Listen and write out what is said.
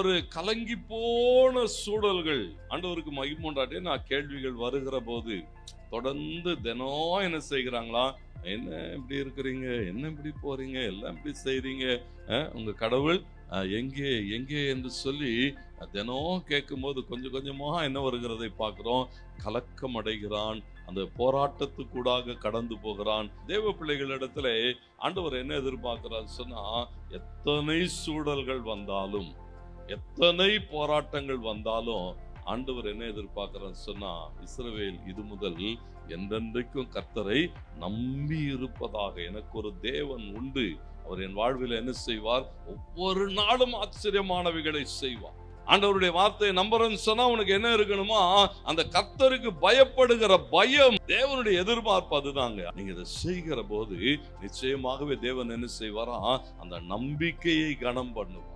ஒரு கலங்கி போன சூழல்கள் ஆண்டவருக்கு மகிமுண்டாட்டே நான் கேள்விகள் வருகிற போது தொடர்ந்து தினம் என்ன செய்கிறாங்களா, என்ன இப்படி இருக்கிறீங்க, என்ன இப்படி போறீங்க, எல்லாம் இப்படி செய்றீங்க, உங்க கடவுள் எங்கே எங்கே என்று சொல்லி தினம் கேட்கும் போது கொஞ்சம் கொஞ்சமா என்ன வருகிறதை பார்க்கிறோம். கலக்கம் அடைகிறான், அந்த போராட்டத்துக்கூடாக கடந்து போகிறான். தேவ பிள்ளைகளிடத்துல ஆண்டவர் என்ன எதிர்பார்க்கிறார் சொன்னா, எத்தனை சூழல்கள் வந்தாலும், எத்தனை போராட்டங்கள் வந்தாலும் ஆண்டவர் என்ன எதிர்பார்க்கிறார் சொன்னா, இஸ்ரவேல் இது முதல் என்றென்றைக்கும் கர்த்தரை நம்பி இருப்பதாக. எனக்கு ஒரு தேவன் உண்டு, அவர் என் வாழ்வில் என்ன செய்வார், ஒவ்வொரு நாளும் ஆச்சரியமானவைகளை செய்வார். ஆண்டவருடைய வார்த்தையை நம்புறேன்னு சொன்னா உனக்கு என்ன இருக்கணுமா, அந்த கர்த்தருக்கு பயப்படுகிற பயம். தேவனுடைய எதிர்பார்ப்பு அதுதாங்க. நீங்க இதை செய்கிற போது நிச்சயமாகவே தேவன் என்ன செய்வாரா, அந்த நம்பிக்கையை கனம் பண்ணுவார்.